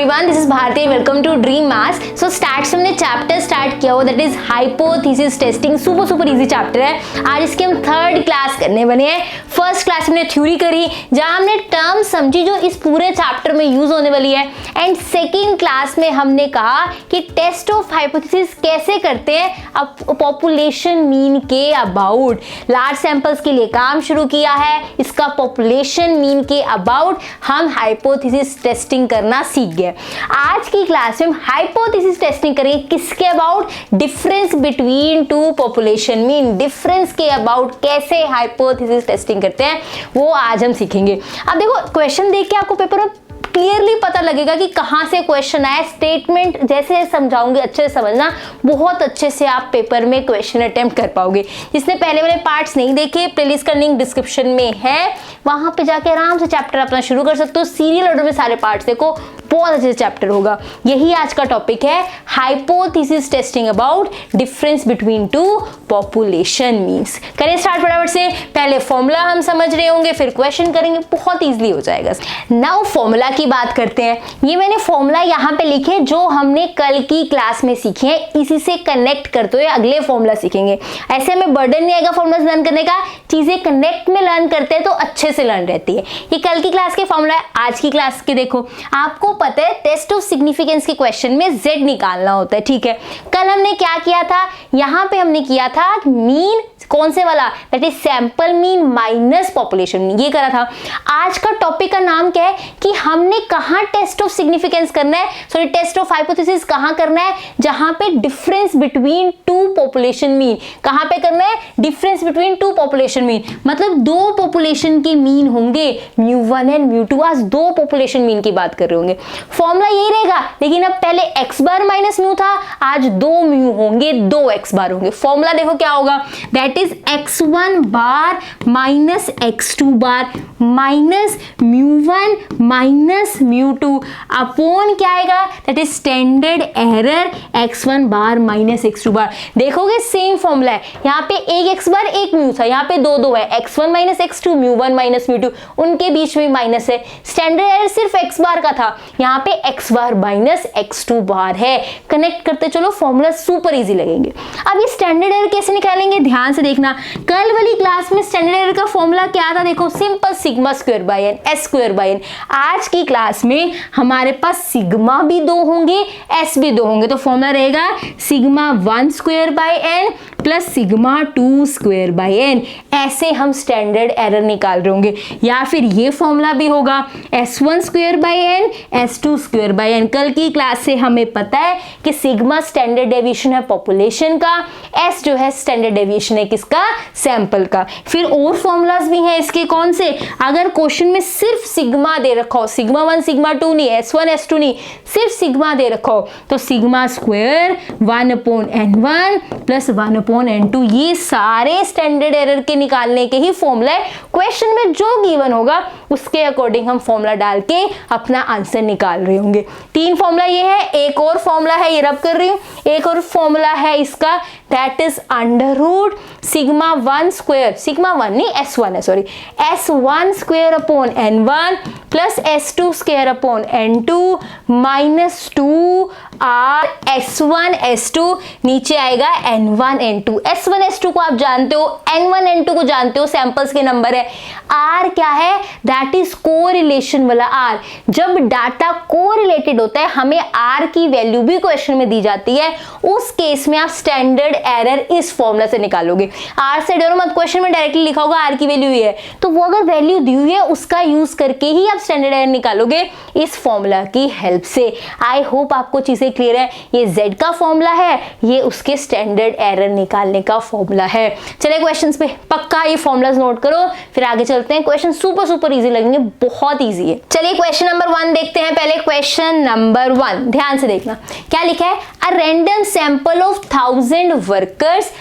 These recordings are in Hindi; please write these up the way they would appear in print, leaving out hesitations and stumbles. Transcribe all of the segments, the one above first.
Everyone, this is Bharti, welcome to dream maths. So start से हमने चैप्टर स्टार्ट किया हुआ, that is hypothesis testing. Super easy chapter है। आज इसकी हम थर्ड क्लास करने बने हैं। फर्स्ट क्लास हमने थ्योरी करी, जहां हमने टर्म समझी जो इस पूरे चैप्टर में यूज होने वाली है। एंड सेकेंड क्लास में हमने कहा कि टेस्ट ऑफ हाइपोथेसिस कैसे करते हैं, अब पॉपुलेशन मीन के अबाउट। लार्ज सैंपल्स के लिए काम शुरू किया है, इसका पॉपुलेशन मीन के अबाउट हम हाइपोथेसिस टेस्टिंग करना सीख गए। आज की क्लास में हम हाइपोथेसिस टेस्टिंग करेंगे किसके about, difference between two population mean. Difference के अबाउट कैसे हाइपोथेसिस टेस्टिंग करते हैं वो आज हम सीखेंगे। अब देखो, क्वेश्चन देख के आपको पेपर में क्लियरली पता लगेगा कि कहां से क्वेश्चन आया। स्टेटमेंट जैसे समझाऊंगे अच्छे से समझना, बहुत अच्छे से आप पेपर में क्वेश्चन अटेम्प्ट कर पाओगे। जिसने पहले वाले पार्ट्स नहीं देखे, प्लेलिस्ट का लिंक डिस्क्रिप्शन में है, वहां पे जाके आराम से चैप्टर अपना शुरू कर सकते हो। सीरियल ऑर्डर में सारे पार्ट्स देखो, बहुत अच्छे चैप्टर होगा। यही आज का टॉपिक है, hypothesis testing about difference between two population means. करें स्टार्ट फटाफट से। पहले फॉर्मूला हम समझ रहे होंगे, फिर क्वेश्चन करेंगे, बहुत इजीली हो जाएगा। नाउ फॉर्मूला की बात करते हैं। ये मैंने फॉर्मूला यहाँ पे लिखे जो हमने कल की क्लास में सीखे हैं, इसी से कनेक्ट करते हुए अगले फॉर्मूला सीखेंगे। ऐसे में बर्डन नहीं आएगा फॉर्मूला लर्न करने का, चीजें कनेक्ट में लर्न करते हैं तो अच्छे से लर्न रहती है। ये कल की क्लास के फॉर्मूला है, आज की क्लास के देखो। आपको पता है टेस्ट ऑफ सिग्निफिकेंस के क्वेश्चन में z निकालना होता है, ठीक है। कल हमने क्या किया था, यहाँ पे हमने किया था मीन, कौन से वाला, that is sample mean minus population mean, ये करा था। आज का टॉपिक का नाम क्या है कि हमने कहां टेस्ट ऑफ सिग्निफिकेंस करना है, सॉरी टेस्ट ऑफ हाइपोथेसिस कहां करना है, जहां पे difference between two population mean. कहां पे करना है, difference between two population mean, मतलब दो पॉपुलेशन के मीन होंगे, μ1 एंड μ2। आज दो पॉपुलेशन मीन की बात कर रहे होंगे। फॉर्मूला यही रहेगा, लेकिन अब पहले x बार माइनस म्यू था, आज दो म्यू होंगे, दो x बार होंगे। फॉर्मूला देखो क्या होगा, that is x1 bar minus x2 bar minus μ1 minus μ2 upon क्या आएगा, that is standard error x1 bar minus x2 bar. देखोगे सेम फॉर्मूला है, यहाँ पे एक x बार एक म्यू था, यहाँ पे दो दो है, x1 माइनस x2 μ1 माइनस μ2, उनके बीच में माइनस है। स्टैंडर्ड एरर सिर्फ x बार का था, यहाँ पे x बार माइनस x2 बार है। कनेक्ट करते चलो, फॉर्मूला सुपर इजी लगेंगे। अब ये स्टैंडर्ड एरर कैसे निकालेंगे, ध्यान से देखना। कल वाली क्लास में स्टैंडर्ड एरर का फॉर्मूला क्या था, देखो simple sigma square by n, s square by n. आज की क्लास में हमारे पास सिग्मा भी दो होंगे, एस भी दो होंगे, तो फॉर्मूला रहेगा sigma 1 square by n plus sigma 2 square by n. ऐसे हम स्टैंडर्ड एरर निकाल रहे होंगे। या फिर ये फॉर्मूला भी होगा s1 square by n, s2 square by n. कल की क्लास से हमें पता है कि सिग्मा स्टैंडर्ड डेविएशन है पॉपुलेशन का, s जो है स्टैंडर्ड डेविएशन है किसका, सैंपल का। फिर और फॉर्मूलाज भी हैं इसके, कौन से, अगर क्वेश्चन में सिर्फ सिग्मा दे रखा हो, सिग्मा 1 सिग्मा 2 नहीं, s1 s2 नहीं, सिर्फ सिग्मा दे रखा हो, तो sigma square 1/n1 plus 1/n2। ये सारे स्टैंडर्ड एरर के निकालने के ही फॉर्मूला है। क्वेश्चन में जो गिवन होगा उसके अकॉर्डिंग हम फॉर्मूला डाल के अपना आंसर निकाल रहे होंगे। तीन फॉर्मूला ये है, एक और फॉर्मूला है, ये रब कर रही हूं, एक और फॉर्मूला है इसका, that is under root sigma 1 square, sigma 1 नहीं s1 है, sorry, s1 square upon n1 plus s2 square upon n2 minus 2 r s1 s2, नीचे आएगा n1 n2। s1 s2 को आप जानते हो, n1 n2 को जानते हो, सैंपल्स के नंबर है। r क्या है, दैट इज कोरिलेशन वाला r। जब डाटा कोरिलेटेड होता है, हमें r की वैल्यू भी क्वेश्चन में दी जाती है, उस केस में आप स्टैंडर्ड एरर इस फॉर्मूला से निकालोगे। r से डरो मत, क्वेश्चन में डायरेक्टली लिखा होगा r की वैल्यू ये है, तो वो अगर वैल्यू दी हुई है उसका यूज करके ही आप स्टैंडर्ड एरर निकालोगे इस फॉर्मूला की हेल्प से। आई होप आपको चीजें क्लियर है। ये z का फॉर्मूला है, ये उसके स्टैंडर्ड एरर निकालने का फॉर्मूला है। चलिए क्वेश्चंस पे पक्का ये फॉर्मूलाज नोट करो, फिर आगे चलते हैं। क्वेश्चन सुपर इजी लगेंगे, बहुत इजी है। चलिए क्वेश्चन नंबर 1 देखते हैं। पहले क्वेश्चन नंबर 1 ध्यान से देखना, क्या लिखा है, a random sample of 1000 workers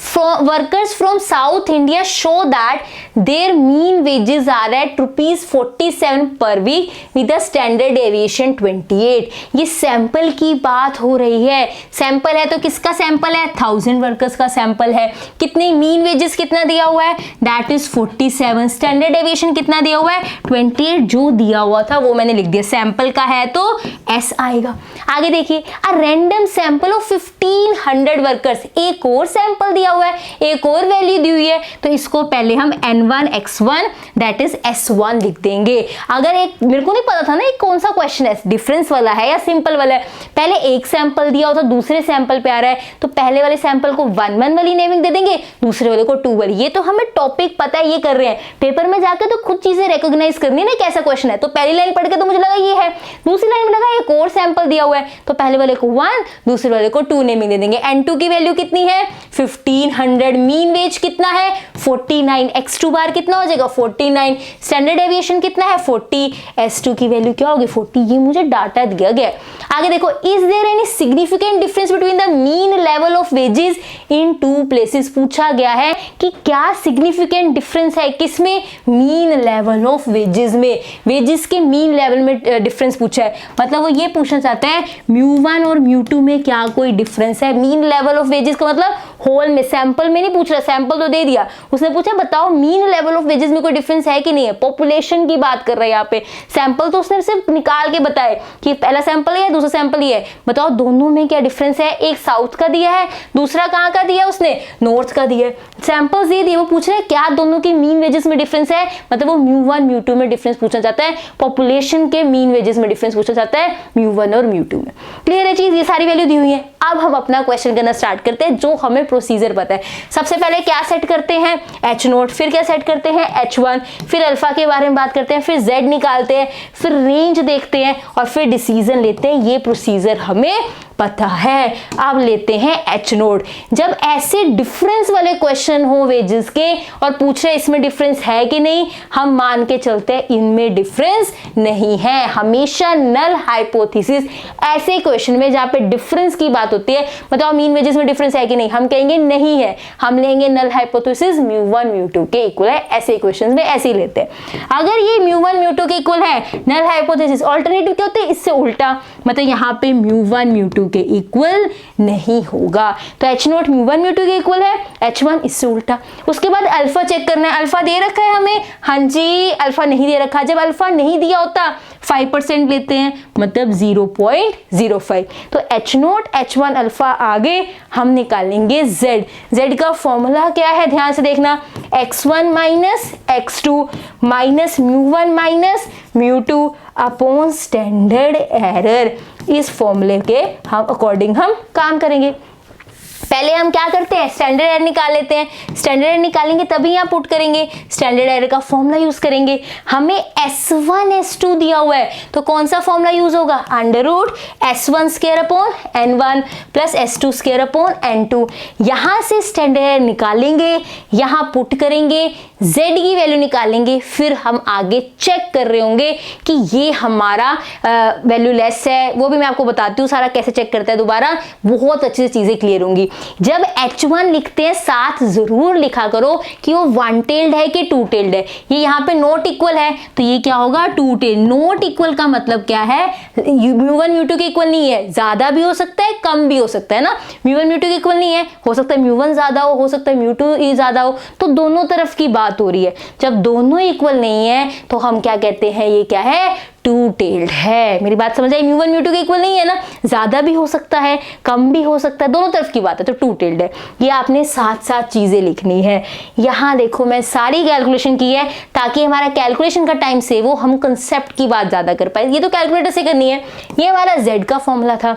workers from south India show that their mean wages are at ₹47 per week with a standard deviation 28। ये सैंपल की बात हो रही है। सैंपल है तो किसका सैंपल है? 1000 वर्कर्स का सैंपल है। कितने मीन वेजेस कितना दिया हुआ है? That is 47। स्टैंडर्ड डेविएशन कितना दिया हुआ है? 28। जो दिया हुआ था वो मैंने लिख दिया। सैंपल का है तो एस आएगा। आगे देखिए, अ रैंडम सैंपल ऑफ 1500 वर्कर्स, एक और सैंपल दिया हुआ है, एक और वैल्यू दी हुई है, तो इसको पहले हम N1 X1 that is S1 लिख देंगे। अगर एक मेरे को नहीं पता था ना एक कौन सा क्वेश्चन है, डिफरेंस वाला है या सिंपल वाला है, पहले एक सैंपल दिया होता दूसरे सैंपल पे आ रहा है तो पहले वाले सैंपल को 1 1 वाली नेमिंग दे देंगे, दूसरे वाले को 2 वाली। ये तो हमें टॉपिक पता है, ये कर रहे हैं। पेपर में जाकर तो खुद चीजें रिकॉग्नाइज करनी है ना कैसा क्वेश्चन है। तो पहली लाइन पढ़ के तो मुझे लगा ये है, दूसरी लाइन में लगा एक और सैंपल दिया हुआ है तो पहले वाले को 1 दूसरे वाले को 2 नेमिंग दे देंगे। N2 की वैल्यू कितनी है? 1500। मीन वेज कितना है? 49। X2 बार कितना हो जाएगा? 49। स्टैंडर्ड डेविएशन कितना है? 40। S2 की वैल्यू क्या होगी? 40। ये मुझे डाटा दिया गया। आगे देखो, is there any significant difference between the mean level of wages in 2 places. पूछा गया है कि क्या सिग्निफिकेंट डिफरेंस है किसमें? मीन लेवल ऑफ वेजेस में। वेजेस के मीन लेवल में डिफरेंस पूछा है, मतलब वो ये पूछना चाहते हैं μ1 और μ2 में क्या कोई डिफरेंस है। मीन लेवल ऑफ वेजेस का मतलब होल में, सैंपल में नहीं पूछ रहा, सैंपल तो दे दिया, उसने पूछा बताओ मीन लेवल ऑफ वेजेस में कोई डिफरेंस है कि नहीं है। पॉपुलेशन की बात कर रहा है यहाँ पे, सैंपल तो उसने सिर्फ निकाल के बताए कि पहला सैंपल है दूसरा सैंपल ही है, बताओ दोनों में क्या डिफरेंस है। एक साउथ का दिया है, दूसरा कहाँ का दिया उसने? नॉर्थ का दिया है। सैंपल्स दे दिए, वो पूछ रहे हैं क्या दोनों के मीन वेजेस में डिफरेंस है, मतलब वो μ1 μ2 में डिफरेंस पूछना चाहता है। पॉपुलेशन के मीन वेजेस में डिफरेंस पूछना चाहता है μ1 और μ2 में। क्लियर है चीज? ये सारी वैल्यू दी हुई है। अब हम अपना क्वेश्चन करना स्टार्ट करते हैं, जो हमें प्रोसीजर पता है। सबसे पहले क्या सेट करते हैं? H0, फिर क्या सेट करते हैं? H1, फिर अल्फा के बारे में बात करते हैं, फिर Z निकालते हैं, फिर रेंज देखते हैं और फिर डिसीजन लेते हैं। ये प्रोसीजर हमें पता है। अब लेते हैं H0। जब ऐसे डिफरेंस वाले क्वेश्चन हो वेजेस के और पूछ रहे इसमें डिफरेंस है कि नहीं, हम मान के चलते हैं इनमें डिफरेंस नहीं है। हमेशा नल हाइपोथेसिस ऐसे क्वेश्चन में जहां पे डिफरेंस की बात होती है, बताओ मीन वेजेस में डिफरेंस है कि नहीं, हम कहेंगे नहीं है, हम लेंगे नल हाइपोथेसिस μ1 μ2 के इक्वल है। ऐसे क्वेश्चन में ऐसे ही लेते हैं। अगर ये μ1 μ2 के इक्वल है, नल हाइपोथेसिस, ऑल्टरनेटिव क्या होते हैं इससे उल्टा, मतलब यहाँ पे μ1 μ2 के इक्वल नहीं होगा। तो H0 μ1 μ2 के इक्वल है, H1 इससे उल्टा। उसके बाद अल्फा चेक करना है। अल्फा दे रखा है हमें? हाँ जी, अल्फा नहीं दे रखा। जब अल्फा नहीं दिया होता 5% लेते हैं, मतलब 0.05। तो H0 H1 अल्फा आगे हम निकालेंगे Z। Z का फॉर्मूला क्या है ध्यान से देखना, x1 minus x2 minus μ1 minus μ2 upon standard error. इस फॉर्मूले के हम अकॉर्डिंग हम काम करेंगे। पहले हम क्या करते हैं? स्टैंडर्ड एरर निकाल लेते हैं। स्टैंडर्ड एरर निकालेंगे तभी यहाँ पुट करेंगे, स्टैंडर्ड एरर का फॉर्मूला यूज करेंगे। हमें S1 S2 दिया हुआ है तो कौन सा फॉर्मूला यूज होगा? Under root S1 square upon N1 plus S2 square upon N2। यहाँ से स्टैंडर्ड एरर निकालेंगे, यहाँ पुट करेंगे, Z की वैल्यू निकालेंगे, फिर हम आगे चेक कर रहे होंगे कि ये हमारा वैल्यू लेस है। वो भी मैं आपको बताती हूँ सारा कैसे चेक करता है, दोबारा बहुत अच्छी चीजें क्लियर होंगी। जब H1 लिखते हैं साथ जरूर लिखा करो कि वो वन टेल्ड है कि टू टेल्ड है। ये यहाँ पे नॉट इक्वल है तो ये क्या होगा? To tailed. नॉट इक्वल का मतलब क्या है? μ1 μ2 के इक्वल नहीं है, ज्यादा भी हो सकता है कम भी हो सकता है ना। μ1 μ2 के इक्वल नहीं है, हो सकता है μ1 ज्यादा हो सकता है μ2 ज्यादा हो, तो दोनों तरफ की बात हो रही है। जब दोनों इक्वल नहीं है तो हम क्या कहते हैं? ये क्या है? टू टेल्ड है। मेरी बात समझ आई? μ1 μ2 के इक्वल नहीं है ना, ज्यादा भी हो सकता है कम भी हो सकता है, दोनों तरफ की बात है, तो टू टेल्ड है। ये आपने साथ साथ चीजें लिखनी है। यहाँ देखो मैं सारी कैलकुलेशन की है ताकि हमारा कैलकुलेशन का टाइम सेव हो, हम कंसेप्ट की बात ज्यादा कर पाए। ये तो कैलकुलेटर से करनी है। ये हमारा Z का फॉर्मूला था,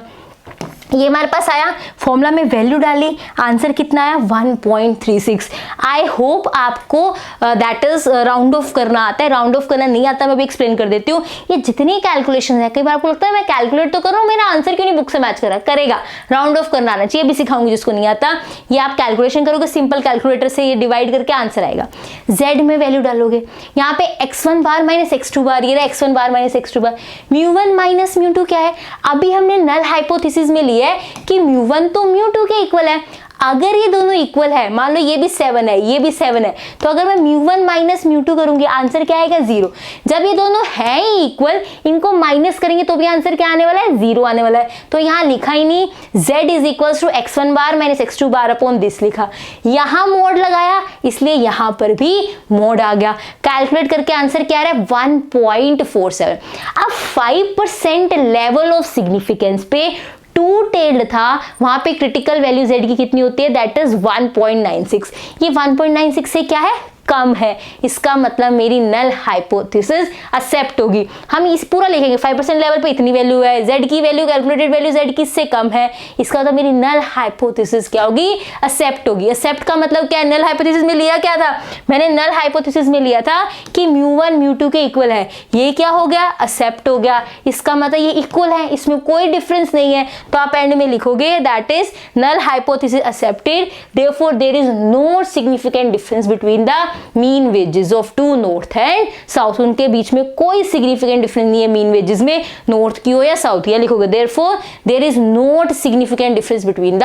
ये हमारे पास आया, फॉर्मूला में वैल्यू डाली, आंसर कितना आया? 1.36। आई होप आपको दैट इज राउंड ऑफ करना आता है। राउंड ऑफ करना नहीं आता मैं भी एक्सप्लेन कर देती हूँ। ये जितनी कैलकुलेशन है, कई बार आपको लगता है मैं कैलकुलेट तो कर रहा हूँ, मेरा आंसर क्यों नहीं बुक से मैच कर रहा? करेगा, राउंड ऑफ करना आना चाहिए, भी सिखाऊंगी जिसको नहीं आता। ये आप कैलकुलेशन करोगे सिंपल कैलकुलेटर से, ये डिवाइड करके आंसर आएगा। Z में वैल्यू डालोगे, यहाँ पे x1 बार माइनस x2 बार, ये रहा x1 bar minus x2 bar. μ1 minus μ2 क्या है? अभी हमने नल हाइपोथेसिस में लिया है कि μ1 तो μ2 के इक्वल है। अगर ये दोनों इक्वल है, मान लो ये भी 7 है ये भी 7 है, तो अगर मैं μ1 माइनस μ2 करूंगी आंसर क्या आएगा 0। जब ये दोनों है इक्वल, इनको माइनस करेंगे तो भी आंसर क्या आने वाला है 0 आने वाला है। तो यहाँ लिखा ही नहीं, z is equal to x1 bar minus x2 bar upon this लिखा, यहाँ मोड लगाया इसलिए यहाँ पर भी मोड आ गया। कैलकुलेट करके आंसर क्या आ रहा है 1.47। अब 5% लेवल ऑफ सिग्निफिकेंस पे टू टेल्ड था, वहां पे क्रिटिकल वैल्यू z की कितनी होती है, दैट इज 1.96। ये 1.96 से क्या है, कम है, इसका मतलब मेरी नल हाइपोथेसिस एक्सेप्ट होगी। हम इस पूरा लिखेंगे 5% लेवल पे इतनी वैल्यू है, z की वैल्यू कैलकुलेटेड वैल्यू z की इससे कम है, इसका मतलब मेरी नल हाइपोथेसिस क्या होगी, एक्सेप्ट होगी। एक्सेप्ट का मतलब क्या है, नल हाइपोथेसिस में लिया क्या था, मैंने नल हाइपोथेसिस में लिया था कि μ1 μ2 के इक्वल है, ये क्या हो गया, एक्सेप्ट हो गया, इसका मतलब ये इक्वल है, इसमें कोई डिफरेंस नहीं है, तो आप एंड में लिखोगे that is null hypothesis accepted, therefore there is no significant difference between the mean wages of two north and south, उनके बीच में कोई सिग्निफिकेंट डिफरेंस नहीं है मीन वेजेस में, नॉर्थ की हो या साउथ की, लिखोगे therefore there is not significant difference between the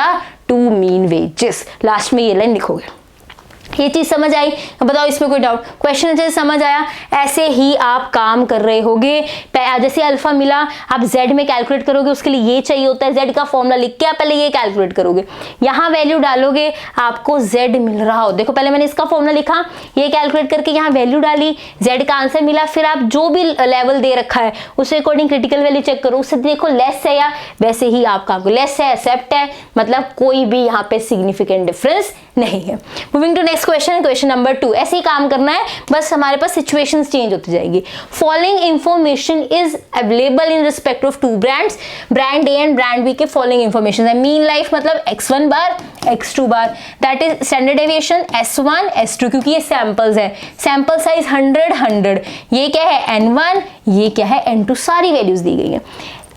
two mean wages, last में ये लाइन लिखोगे। ये चीज समझ आई, बताओ इसमें कोई डाउट, क्वेश्चन अच्छे से समझ आया। ऐसे ही आप काम कर रहे होगे, जैसे अल्फा मिला आप z में कैलकुलेट करोगे, उसके लिए ये चाहिए होता है, z का फॉर्मूला लिख के आप पहले ये कैलकुलेट करोगे, यहाँ वैल्यू डालोगे आपको z मिल रहा हो, देखो पहले मैंने इसका फॉर्मूला लिखा, ये कैलकुलेट करके यहाँ वैल्यू डाली, z का आंसर मिला, फिर आप जो भी लेवल दे रखा है उसके अकॉर्डिंग क्रिटिकल वैल्यू चेक करो, उससे देखो लेस है या, वैसे ही आप काम करो, लेस है एक्सेप्ट है, मतलब कोई भी यहाँ पे सिग्निफिकेंट डिफरेंस नहीं है। Moving to next question, question number 2, ऐसे ही काम करना है, बस हमारे पास सिचुएशंस चेंज होती जाएगी। Following information is available in respect of two brands, brand A and brand B के फॉलोइंग इंफॉर्मेशन है, मीन लाइफ मतलब x1 bar x2 bar, that is standard deviation S1 S2, क्योंकि ये सैंपल्स है, सैंपल साइज 100, ये क्या है N1, ये क्या है N2, सारी वैल्यूज दी गई है।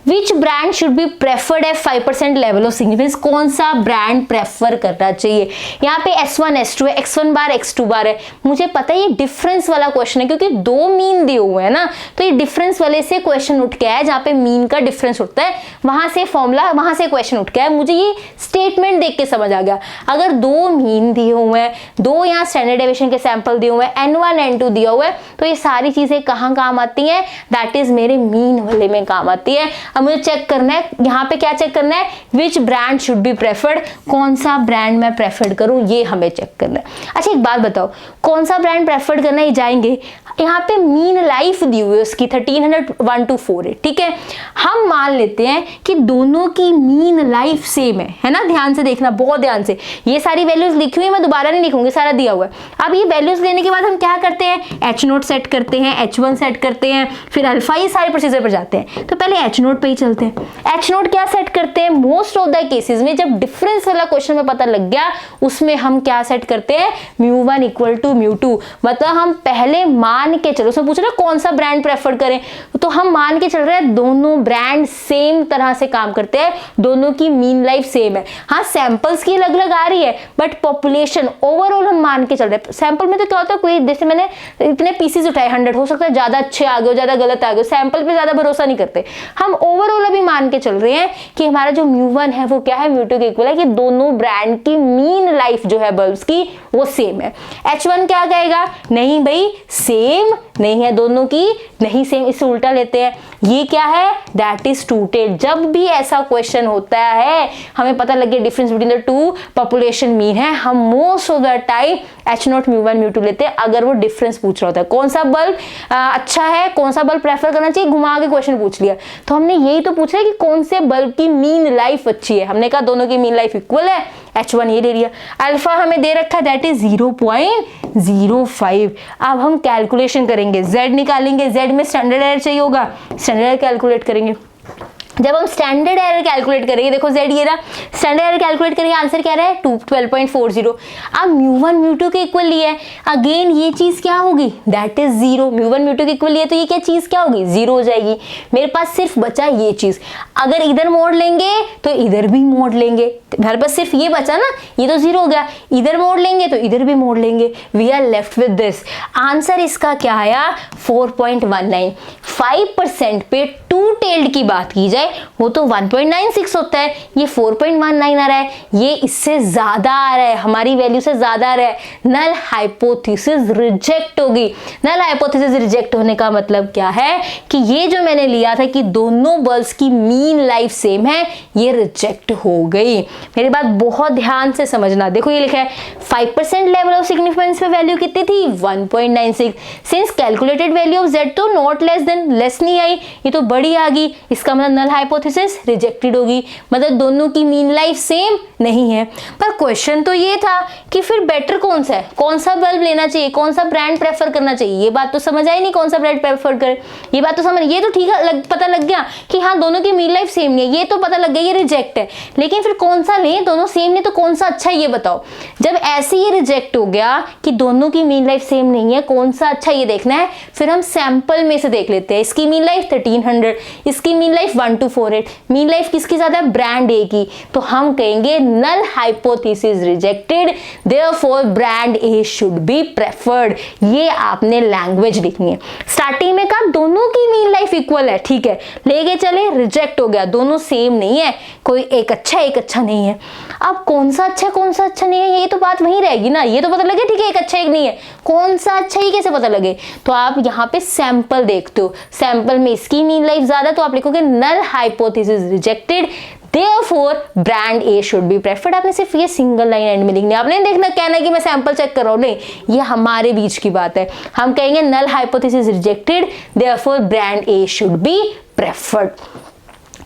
Which brand should be preferred at 5% level of significance, कौन सा ब्रांड प्रेफर करना चाहिए। यहाँ पे S1 S2 है, x1 बार x2 बार है, मुझे पता है ये डिफरेंस वाला क्वेश्चन है क्योंकि दो मीन दिए हुए हैं ना, तो ये डिफरेंस वाले से क्वेश्चन उठ के आया, जहाँ पे मीन का डिफरेंस उठता है वहां से फॉर्मूला, वहां से क्वेश्चन उठ के आया, मुझे ये स्टेटमेंट देख के समझ आ गया। अगर दो मीन दिए हुए हैं, दो यहाँ स्टैंडर्ड डेविएशन के सैंपल दिए हुए हैं, N1 N2 दिया हुआ है, तो ये सारी चीजें कहाँ काम आती हैं, दैट इज मेरे मीन वाले में काम आती है। अब मुझे चेक करना है, यहाँ पे क्या चेक करना है, which brand should be preferred, कौन सा ब्रांड मैं प्रेफर्ड करूं, ये हमें चेक करना है। अच्छा एक बात बताओ, कौन सा ब्रांड प्रेफर्ड करना है, जाएंगे यहाँ पे मीन लाइफ दी हुई है उसकी 1300 to 4 है, ठीक है, हम मान लेते हैं कि दोनों की मीन लाइफ सेम है ना, ध्यान से देखना, बहुत ध्यान से, ये सारी वैल्यूज लिखी हुई है, मैं दोबारा नहीं लिखूंगी, सारा दिया हुआ है। अब ये वैल्यूज लेने के बाद हम क्या करते हैं, H0 सेट करते हैं, H1 सेट करते हैं, फिर अल्फा, ये सारे प्रोसीजर पर जाते हैं। तो पहले H0 पे ही चलते हैं। H0 क्या सेट करते हैं, मोस्ट ऑफ द केसेस में जब डिफरेंस वाला क्वेश्चन में पता लग गया, उसमें हम क्या सेट करते हैं, μ1 इक्वल टू μ2, मतलब हम पहले मान के चलो, उसमें पूछ रहे कौन सा ब्रांड प्रेफर करें, तो हम मान के चल रहे हैं दोनों ब्रांड सेम तरह से काम करते हैं, दोनों की मीन लाइफ सेम है। हाँ सैंपल्स की अलग अलग आ रही है, बट पॉपुलेशन ओवरऑल हम मान के चल रहे हैं। सैंपल में तो क्या होता है, कोई जैसे मैंने इतने पीसेस उठाए 100, हो सकता है ज्यादा अच्छे आ गए, ज्यादा गलत आ गए, सैंपल पे ज्यादा भरोसा नहीं करते, हम ओवरऑल अभी मान के चल रहे हैं कि हमारा जो μ1 है वो क्या है, μ2 के इक्वल है, कि दोनों ब्रांड की मीन लाइफ जो है बल्ब्स की वो सेम है। H1 क्या कहेगा, नहीं भाई सेम नहीं है, दोनों की नहीं सेम, इससे उल्टा लेते हैं, ये क्या है, दैट इज टू टेल्ड। जब भी ऐसा क्वेश्चन होता है, हमें पता लगे difference between the to population mean है, हम most of the time H0 μ1 μ2 लेते हैं, अगर वो डिफरेंस पूछ रहा होता है, कौन सा बल्ब अच्छा है, कौन सा बल्ब प्रेफर करना चाहिए, घुमा के क्वेश्चन पूछ लिया, तो हमने यही तो पूछा है कि कौन से बल्ब की मीन लाइफ अच्छी है, हमने कहा दोनों की मीन लाइफ इक्वल है, H1 ये ले लिया। अल्फा हमें दे रखा है दैट इज 0.05। अब हम कैलकुलेशन करेंगे, Z निकालेंगे, Z में स्टैंडर्ड एरर चाहिए होगा, स्टैंडर्ड एरर कैलकुलेट करेंगे। जब हम स्टैंडर्ड एरर कैलकुलेट करेंगे, देखो Z ये रहा, स्टैंडर्ड एरर कैलकुलेट करेंगे, आंसर क्या रहा है 12.40। अब μ1 μ2 के इक्वल लिया है, अगेन ये चीज क्या होगी, दैट इज 0। μ1 μ2 के इक्वल लिया तो ये क्या चीज क्या होगी, 0 हो जाएगी। मेरे पास सिर्फ बचा ये चीज, अगर इधर मोड़ लेंगे तो इधर भी मोड़ लेंगे, मेरे पास सिर्फ ये बचा ना, ये तो 0 हो गया, इधर मोड़ लेंगे तो इधर भी मोड़ लेंगे, we are left with this. Answer इसका क्या आया 4.19। 5% पे टू टेल्ड की बात की जाए है वो तो 1.96 होता है, ये 4.19 आ रहा है, ये इससे ज्यादा आ रहा है, हमारी वैल्यू से ज्यादा आ रहा है, नल हाइपोथेसिस रिजेक्ट होगी। नल हाइपोथेसिस रिजेक्ट होने का मतलब क्या है कि ये जो मैंने लिया था कि दोनों बल्ब्स की मीन लाइफ सेम है, ये रिजेक्ट हो गई। मेरी बात बहुत ध्यान से समझना। देखो ये लिखा है 5% लेवल ऑफ सिग्निफिकेंस पे वैल्यू कितनी थी 1.96, since calculated value of z तो नॉट लेस देन, लेस नहीं आई, ये तो बड़ी आ गई, इसका मतलब नल हाइपोथेसिस रिजेक्टेड होगी, मतलब दोनों की मीन लाइफ सेम नहीं है। पर क्वेश्चन तो ये था कि फिर बेटर कौन सा है, कौन सा बल्ब लेना चाहिए, कौन सा ब्रांड प्रेफर करना चाहिए, ये बात तो समझ आई नहीं, कौन सा ब्रांड प्रेफर करे, ये बात तो समझ, ये तो ठीक है, पता लग गया कि हाँ दोनों की मीन लाइफ सेम नहीं है, ये तो पता लग गया ये रिजेक्ट है, लेकिन फिर कौन सा लें, दोनों सेम नहीं तो कौन सा अच्छा है ये बताओ। जब ऐसे ही रिजेक्ट हो गया कि दोनों की मीन लाइफ सेम नहीं है, कौन सा अच्छा ये देखना है, फिर हम सैंपल में से देख लेते हैं। इसकी मीन लाइफ 1300, इसकी मीन लाइफ 1248, मीन लाइफ किसकी ज्यादा है, ब्रांड ए की, तो हम कहेंगे null hypothesis rejected, therefore brand A should be preferred. ये आपने लैंग्वेज लिखनी है। स्टार्टिंग में कहा दोनों की मीन लाइफ इक्वल है, ठीक है, लेके चले, रिजेक्ट हो गया, दोनों सेम नहीं है, कोई एक अच्छा एक अच्छा नहीं है। अब कौन सा अच्छा कौन सा अच्छा नहीं है, ये तो बात वहीं रहेगी ना, ये तो पता लगे ठीक है एक अच्छा एक नहीं है, कौन सा अच्छा ही कैसे पता लगे, तो आप यहाँ पे सैंपल देखते हो, सैंपल में इसकी मीन लाइफ ज्यादा तो आप लिखोगे null hypothesis rejected, therefore brand A should be preferred. आपने सिर्फ ये सिंगल लाइन एंड में लिखनी है, आपने देखना कहना है कि मैं सैंपल चेक कर रहा हूं, नहीं, ये हमारे बीच की बात है। हम कहेंगे null hypothesis rejected, therefore brand A should be preferred.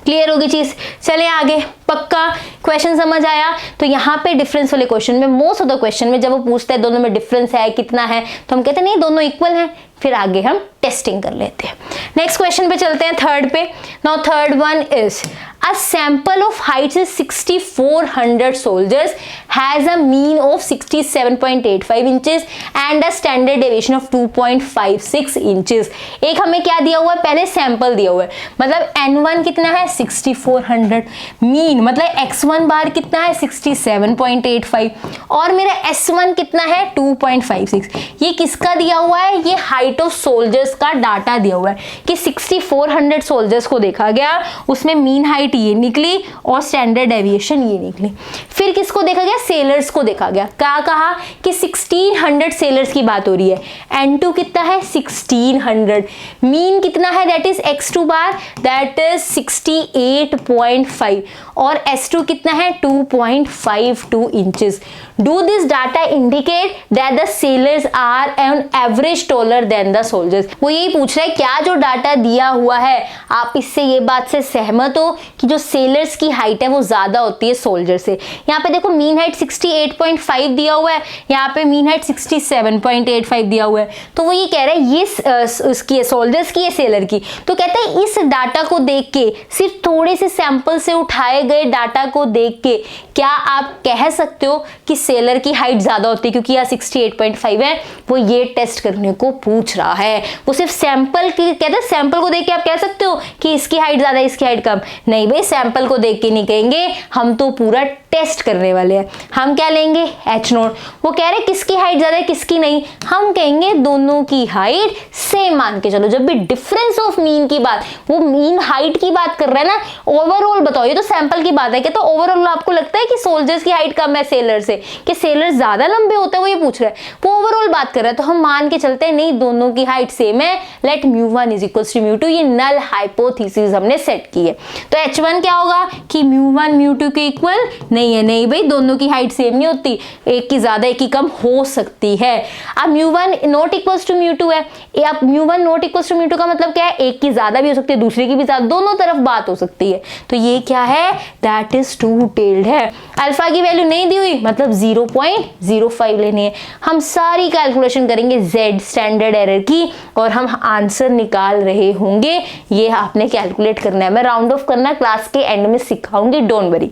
Clear होगी चीज। चले आगे, पक्का क्वेश्चन समझ आया। तो यहाँ पे डिफरेंस वाले क्वेश्चन में, मोस्ट ऑफ द क्वेश्चन में जब वो पूछता है दोनों में डिफरेंस है कितना है, तो हम कहते हैं नहीं दोनों इक्वल हैं, फिर आगे हम टेस्टिंग कर लेते हैं। नेक्स्ट क्वेश्चन पे चलते हैं, थर्ड पे। Now third one is a sample of height is 6400 soldiers has a mean of 67.85 inches and a standard deviation of 2.56 inches। एक हमें क्या दिया हुआ है, पहले सैंपल दिया हुआ है, मतलब n1 कितना है 6400, मीन मतलब x1 बार कितना है 67.85 और मेरा s1 कितना है 2.56। ये किसका दिया हुआ है, ये हाइट ऑफ सोल्जर्स का डाटा दिया हुआ है कि 6400 सोल्जर्स को देखा गया, उसमें मीन हाइट ये निकली और स्टैंडर्ड डेविएशन ये निकली। फिर किसको देखा गया, सेलर्स को देखा गया। क्या कहा कि 1600 सेलर्स की बात हो रही है, n2 कितना है 1600, मीन कितना है that is x2 bar that is 68.5 और s2 कितना है 2.52 inches. Do this data indicate that the sailors are on average taller than the soldiers. वो यही पूछ रहा है क्या जो डाटा दिया हुआ है आप इससे ये बात से सहमत हो कि जो सेलर्स की हाइट है वो ज्यादा होती है सोल्जर से। यहाँ पे देखो मीन हाइट 68.5 दिया हुआ है, यहाँ पे मीन हाइट 67.85 दिया हुआ है, तो वो ये कह रहा है ये उसकी सोल्जर्स की है सेलर की, तो कहते हैं इस डाटा को देख के, सिर्फ थोड़े से सैंपल से उठाए गए डाटा को देख के क्या आप कह सकते हो कि सेलर की हाइट ज्यादा होती है, क्योंकि यहाँ 68.5 है, वो ये टेस्ट करने को पूछ रहा है। वो सिर्फ सैंपल की कहते हैं, सैंपल को देख के आप कह सकते हो कि इसकी हाइट ज्यादा इसकी हाइट कम, नहीं भाई सैंपल को देख के नहीं कहेंगे, हम तो पूरा टेस्ट करने वाले हैं। हम क्या लेंगे h0, वो कह रहे किसकी हाइट ज्यादा है किसकी नहीं, हम कहेंगे दोनों की हाइट सेम मान के चलो। जब भी डिफरेंस ऑफ मीन की बात, वो मीन हाइट की बात कर रहा है ना, ओवरऑल बताओ, ये तो सैंपल की बात है कि तो ओवरऑल आपको लगता है कि सोल्जर्स की हाइट कम है सेलर से, कि सेलर ज्यादा लंबे होते हैं, वो ये पूछ रहा है, वो ओवरऑल बात कर रहा है, तो हम मान के चलते हैं नहीं दोनों की हाइट सेम है, लेट μ1 इज इक्वल्स टू μ2, ये नल हाइपोथेसिस हमने सेट की है। तो h1 क्या होगा कि μ1 μ2 के इक्वल नहीं है, नहीं भाई दोनों की हाइट सेम नहीं होती, एक की ज्यादा एक की कम हो सकती है। अब μ1 नॉट इक्वल्स टू μ2 है, अब μ1 नॉट इक्वल्स टू μ2 का मतलब क्या है, एक की ज्यादा भी हो सकती है दूसरे की भी ज्यादा, दोनों तरफ बात हो सकती है, तो ये क्या है दैट इज टू टेल्ड है। अल्फा की वैल्यू नहीं दी हुई मतलब 0.05 लेनी है। हम सारी कैलकुलेशन करेंगे z स्टैंडर्ड एरर की और हम आंसर निकाल रहे होंगे, ये आपने कैलकुलेट करना है। मैं राउंड ऑफ करना क्लास के एंड में सिखाऊंगी, डोंट वरी।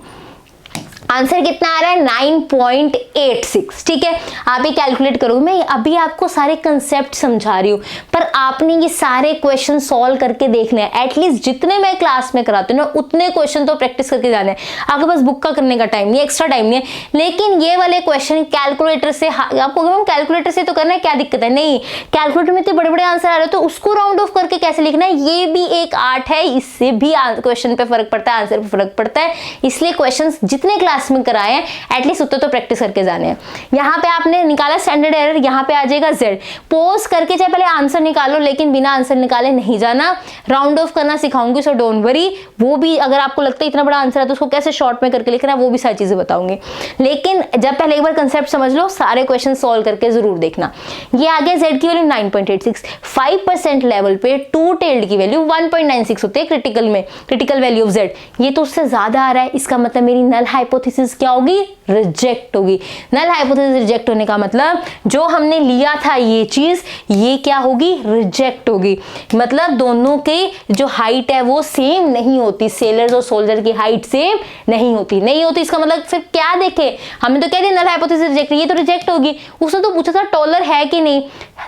आंसर कितना आ रहा है 9.86। ठीक है, आप ये कैलकुलेट करोगे। मैं अभी आपको सारे कंसेप्ट समझा रही हूँ, पर आपने ये सारे क्वेश्चन सॉल्व करके देखने हैं। एटलीस्ट जितने मैं क्लास में कराती हूँ ना उतने क्वेश्चन तो प्रैक्टिस करके जाने हैं। आपके पास बुक का करने का टाइम नहीं है, एक्स्ट्रा टाइम नहीं है, लेकिन ये वाले क्वेश्चन कैलकुलेटर से, आपको मैम कैलकुलेटर से तो करना है, क्या दिक्कत है? नहीं, कैलकुलेटर में इतने बड़े बड़े आंसर आ रहे हो तो उसको राउंड ऑफ करके कैसे लिखना है, ये भी एक आर्ट है। इससे भी क्वेश्चन पे फर्क पड़ता है, आंसर पे फर्क पड़ता है। इसलिए क्वेश्चन जितने क्लास में कराए हैं एटलीस्ट उतना तो प्रैक्टिस करके जाने हैं। यहाँ पे आपने निकाला स्टैंडर्ड एरर, यहाँ पे आ जाएगा Z। पोज करके चाहे पहले आंसर निकालो, लेकिन बिना आंसर निकाले नहीं जाना। राउंड ऑफ करना सिखाऊंगी, सो डोंट वरी। वो भी अगर आपको लगता है इतना बड़ा आंसर है तो उसको कैसे शॉर्ट में करके लिखना है, वो भी सारी चीजें बताऊंगी। लेकिन जब पहले एक बार कंसेप्ट समझ लो, सारे क्वेश्चन सॉल्व करके जरूर देखना। ये आ गया Z की वैल्यू 9.86। 5% लेवल पे टू टेल्ड की वैल्यू 1.96 होती है क्रिटिकल में, क्रिटिकल वैल्यू ऑफ Z। ये तो उससे ज्यादा आ रहा है, इसका मतलब मेरी नल हाइपोथेसिस क्या होगी? रिजेक्ट होगी। नल हाइपोथेसिस रिजेक्ट होने का मतलब जो हमने लिया था ये चीज, ये क्या होगी? रिजेक्ट होगी। मतलब दोनों की जो हाइट है वो सेम नहीं होती, सेलर्स और सोल्जर की हाइट सेम नहीं होती। इसका मतलब फिर क्या देखे, हमने तो कह दिया नल हाइपोथेसिस रिजेक्ट, ये तो रिजेक्ट होगी। उसने तो पूछा था टॉलर है कि नहीं,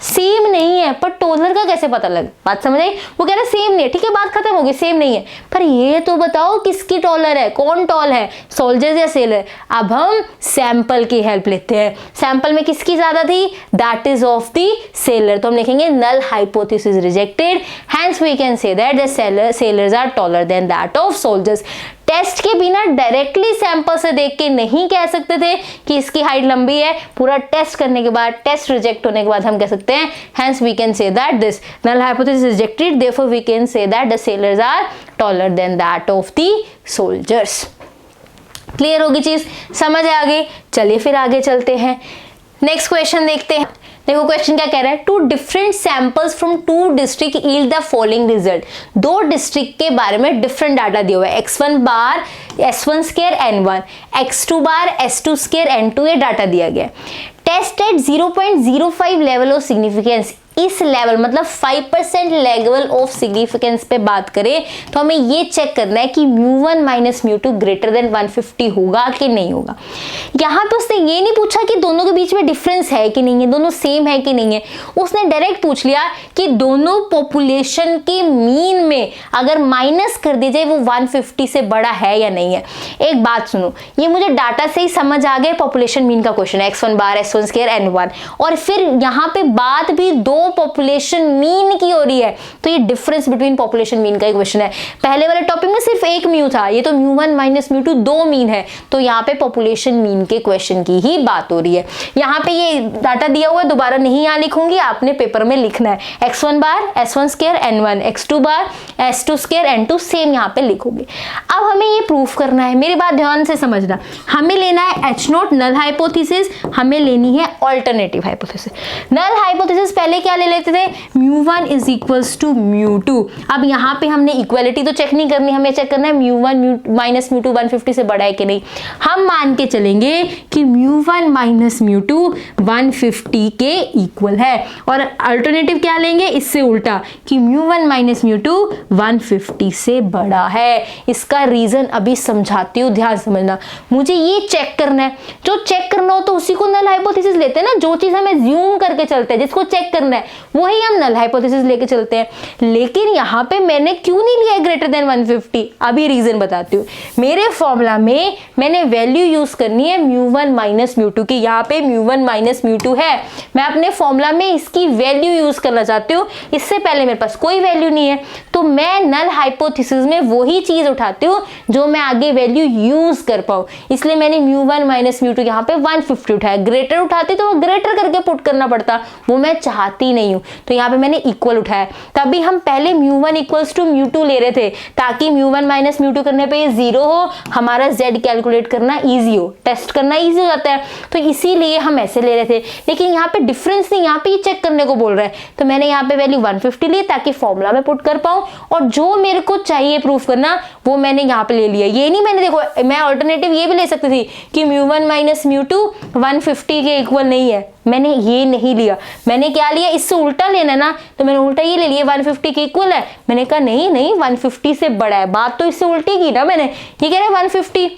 सेम नहीं है, पर टॉलर का कैसे पता लगे? बात समझ आई? वो कह रहा सेम नहीं है, ठीक है बात खत्म होगी, सेम नहीं है, पर ये तो बताओ किसकी टॉलर है, कौन टॉल है, सोल्जर्स या सेलर? अब हम सैंपल की हेल्प लेते हैं। सैंपल में किसकी ज्यादा थी? That is of the sailor. तो हम लिखेंगे null hypothesis rejected, hence we can say that the sailors are taller than that of soldiers. Test के बिना डायरेक्टली सैंपल से देख के नहीं कह सकते थे कि इसकी हाइट लंबी है। पूरा टेस्ट करने के बाद, टेस्ट रिजेक्ट होने के बाद हम कह सकते हैं hence we can say that this null hypothesis rejected, therefore we can say that the sailors are taller than that of the soldiers. Clear होगी चीज, समझ आ गई? चलिए फिर आगे चलते हैं, नेक्स्ट क्वेश्चन देखते हैं। देखो क्वेश्चन क्या कह रहा है, two different samples from two district yield the following result. दो डिस्ट्रिक्ट के बारे में डिफरेंट डाटा दिया हुआ है, x1 बार s1 स्क्वायर n1, x2 बार s2 स्क्वायर n2, ये डाटा दिया गया है। Test at 0.05 level of significance, इस लेवल मतलब 5% लेवल ऑफ सिग्निफिकेंस पे बात करें तो हमें ये चेक करना है कि μ1 माइनस μ2 ग्रेटर देन 150 होगा कि नहीं होगा। यहाँ पे उसने ये नहीं पूछा कि दोनों के बीच में डिफरेंस है कि नहीं है, दोनों सेम है कि नहीं है। उसने डायरेक्ट पूछ लिया कि दोनों पॉपुलेशन के मीन में अगर माइनस कर दी जाए वो 150 से बड़ा है या नहीं है। एक बात सुनो, ये मुझे डाटा से ही समझ आ गया, पॉपुलेशन मीन का क्वेश्चन है, x1 बार s1 स्क्वायर n1, और फिर यहाँ पे बात भी दो पॉपुलेशन मीन की हो रही है, तो ये डिफरेंस बिटवीन पॉपुलेशन मीन का क्वेश्चन है। पहले वाले टॉपिक में सिर्फ एक म्यू था, ये तो μ1 माइनस μ2 दो मीन है, तो यहाँ पे पॉपुलेशन मीन के क्वेश्चन की ही बात हो रही है। यहाँ पे ये डाटा दिया हुआ है, दोबारा नहीं यहाँ लिखूंगी, आपने पेपर में लिखना है x1 बार s1 स्क्वायर n1, x2 बार s2 स्क्वायर n2, सेम यहाँ पे लिखोगे। अब हमें ये प्रूफ करना है, मेरी बात ध्यान से समझना, हमें लेना है H0 नल हाइपोथेसिस, हमें लेनी है ऑल्टरनेटिव हाइपोथेसिस। नल हाइपोथेसिस पहले क्या ले लेते थे, μ1 इज इक्वल्स टू μ2। अब यहाँ पे हमने इक्वालिटी तो चेक नहीं करनी, हमें चेक करना है μ1 माइनस μ2 150 से बड़ा है कि नहीं। हम मान के चलेंगे कि μ1 माइनस μ2 150 के इक्वल है, और अल्टरनेटिव क्या लेंगे, इससे उल्टा कि μ1 माइनस μ2 150 से बड़ा है। इसका रीजन अभी समझाती हूँ, ध्यान समझना। मुझे ये चेक करना है, जो चेक करना हो तो उसी को नल हाइपोथेसिस लेते हैं ना, जो चीज हमें ज्यूम करके चलते हैं, जिसको चेक करना है वही हम नल हाइपोथेसिस लेके चलते हैं। लेकिन यहाँ पे मैंने क्यों नहीं लिया ग्रेटर देन 150, अभी रीजन बताती हूँ। मेरे फॉर्मूला में मैंने वैल्यू यूज करनी है μ1 माइनस μ2 की, यहाँ पे μ1 माइनस μ2 है, मैं अपने फॉर्मूला में इसकी वैल्यू यूज करना चाहती हूँ। इससे पहले मेरे पास कोई वैल्यू नहीं है, तो मैं नल हाइपोथेसिस में वही चीज उठाती हूँ जो मैं आगे वैल्यू यूज कर पाऊँ। इसलिए मैंने μ1 माइनस μ2 यहाँ पे 150 उठाया, ग्रेटर उठाती तो वो ग्रेटर करके पुट करना पड़ता, वो मैं चाहती नहीं हूँ, तो यहाँ पे मैंने इक्वल उठाया। तभी हम पहले μ1 इक्वल्स टू μ2 ले रहे थे, ताकि μ1 माइनस μ2 करने पे ये 0 हो, हमारा z कैलकुलेट करना इजी हो, टेस्ट करना इजी हो जाता है, तो इसीलिए हम ऐसे ले रहे थे। लेकिन यहाँ पे डिफरेंस नहीं, यहाँ पे ये चेक करने को बोल रहा है, तो मैंने यहाँ पे वैल्यू 150 ली ताकि फॉर्मूला में पुट कर पाऊँ, और जो मेरे को चाहिए प्रूफ करना वो मैंने यहाँ पे ले लिया। ये नहीं मैंने, देखो मैं ऑल्टरनेटिव ये भी ले सकती थी कि μ1 माइनस μ2 150 के इक्वल नहीं है, मैंने ये नहीं लिया। मैंने क्या लिया, इससे उल्टा लेना ना, तो मैंने उल्टा ये ले लिया 150 के इक्वल है। मैंने कहा नहीं 150 से बड़ा है, बात तो इससे उल्टी की ना मैंने, ये कह रहा है 150,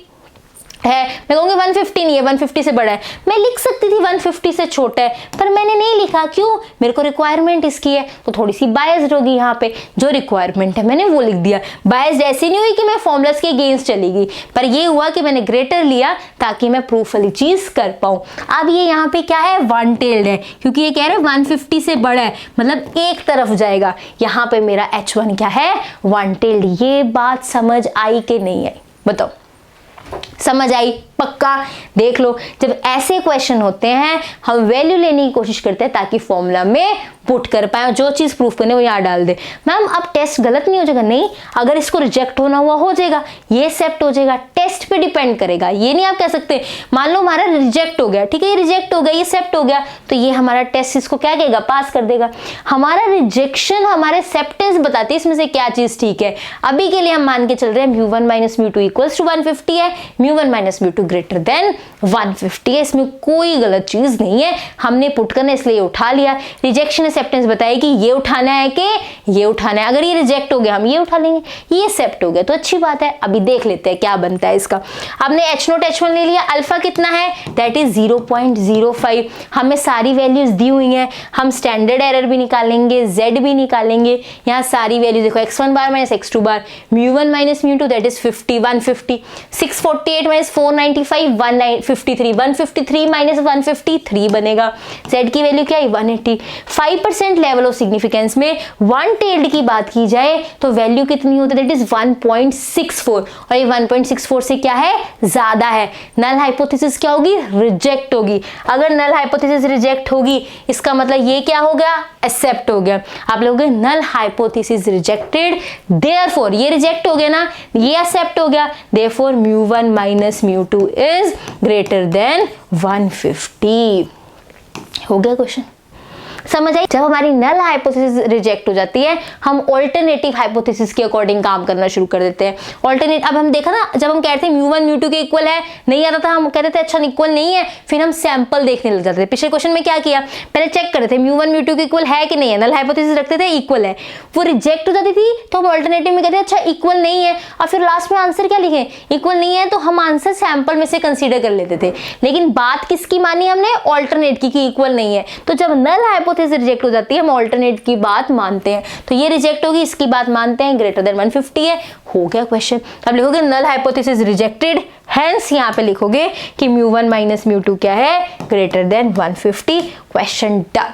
है, मैं कहूँगी 150 नहीं है, 150 से बड़ा है। मैं लिख सकती थी 150 से छोटा है, पर मैंने नहीं लिखा। क्यों? मेरे को रिक्वायरमेंट इसकी है, तो थोड़ी सी बायस्ड होगी यहाँ पे। जो रिक्वायरमेंट है मैंने वो लिख दिया। बायस्ड ऐसी नहीं हुई कि मैं फॉर्मुलास के अगेंस्ट चली गई, पर ये हुआ कि मैंने ग्रेटर लिया ताकि मैं प्रूफ वाली चीज कर पाऊँ। अब ये यहाँ पे क्या है? वन टेल्ड है, क्योंकि ये कह रहे हैं 150 से बड़ा है, मतलब एक तरफ जाएगा। यहाँ पे मेरा H1 क्या है? One tailed. ये बात समझ आई कि नहीं आई? बताओ, समझ आई? पक्का? देख लो, जब ऐसे क्वेश्चन होते हैं हम वैल्यू लेने की कोशिश करते हैं ताकि फॉर्मूला में पुट कर पाए, जो चीज प्रूफ करने वो यहाँ डाल दे। मैम अब टेस्ट गलत नहीं हो जाएगा? नहीं, अगर इसको रिजेक्ट होना हुआ हो जाएगा, ये एक्सेप्ट हो जाएगा। टेस्ट पे डिपेंड करेगा। ये नहीं आप कह सकते मान लो हमारा रिजेक्ट हो गया, ठीक है, ये रिजेक्ट हो गया, ये एक्सेप्ट हो गया, तो ये हमारा टेस्ट इसको क्या कहेगा? पास कर देगा। हमारा रिजेक्शन हमारे एक्सेप्टेंस बताती है इसमें से क्या चीज ठीक है। अभी के लिए हम मान के चल रहे हैं μ1 माइनस μ2 इक्वल्स टू 150 है, μ1 माइनस μ2 ग्रेटर देन 150 है। इसमें कोई गलत चीज नहीं है, हमने पुट करना इसलिए उठा लिया। रिजेक्शन एक्सेप्टेंस बताएगी ये उठाना है कि ये उठाना है। अगर ये रिजेक्ट हो गया हम ये उठा लेंगे, ये एक्सेप्ट हो गया तो अच्छी बात है। अभी देख लेते हैं क्या बनता है इसका। आपने H0 H1 ले लिया, अल्फा कितना है? That is 0.05। हमें सारी वैल्यूज दी हुई हैं, हम स्टैंडर्ड एरर भी निकालेंगे, Z भी निकालेंगे। यहाँ सारी वैल्यू देखो, x1 bar minus x2 bar, μ1 minus μ2 that is 50, 150, 648 minus 495 153, 153 minus 153 बनेगा। Z की वैल्यू क्या है? 180। 5% लेवल ऑफ सिग्निफिकेंस में वन टेल्ड की बात की जाए तो वैल्यू कितनी होती है? दैट इज 1.64, और ये 1.64 से क्या है? ज्यादा है। नल हाइपोथेसिस क्या होगी? रिजेक्ट होगी। अगर नल हाइपोथेसिस रिजेक्ट होगी इसका मतलब ये क्या हो गया? एक्सेप्ट हो गया। आप लोग नल हाइपोथेसिस रिजेक्टेड, देयरफॉर ये रिजेक्ट हो गया ना, ये एक्सेप्ट हो गया, therefore μ1 minus μ2 is greater than 150। हो गया क्वेश्चन? समझ आई? जब हमारी नल हाइपोथेसिस रिजेक्ट हो जाती है हम ऑल्टरनेटिव हाइपोथेसिस के अकॉर्डिंग काम करना शुरू कर देते हैं। ऑल्टरनेट, अब हम देखा ना, जब हम कहते हैं μ1 μ2 के इक्वल है, नहीं आता था, हम कहते थे अच्छा इक्वल नहीं है, फिर हम सैंपल देखने लग जाते थे। पिछले क्वेश्चन में क्या किया? पहले चेक करते थे μ1 μ2 के इक्वल है कि नहीं है, नल हाइपोथेसिस रखते थे, इक्वल है, वो रिजेक्ट हो जाती थी तो हम ऑल्टरनेटिव में कहते हैं अच्छा इक्वल नहीं है, और फिर लास्ट में आंसर क्या लिखे? इक्वल नहीं है, तो हम आंसर सैंपल में से कंसीडर कर लेते थे। लेकिन बात किसकी मानी हमने? ऑल्टरनेट की, कि इक्वल नहीं है। तो जब नल हाइपोथेसिस रिजेक्ट हो जाती है हम ऑल्टरनेट की बात मानते हैं, तो ये रिजेक्ट होगी, इसकी बात मानते हैं, ग्रेटर देन 150 है। हो गया क्वेश्चन। अब लिखोगे नल हाइपोथेसिस रिजेक्टेड, हेंस यहाँ पे लिखोगे कि μ1 माइनस μ2 क्या है? Greater than 150। Question done.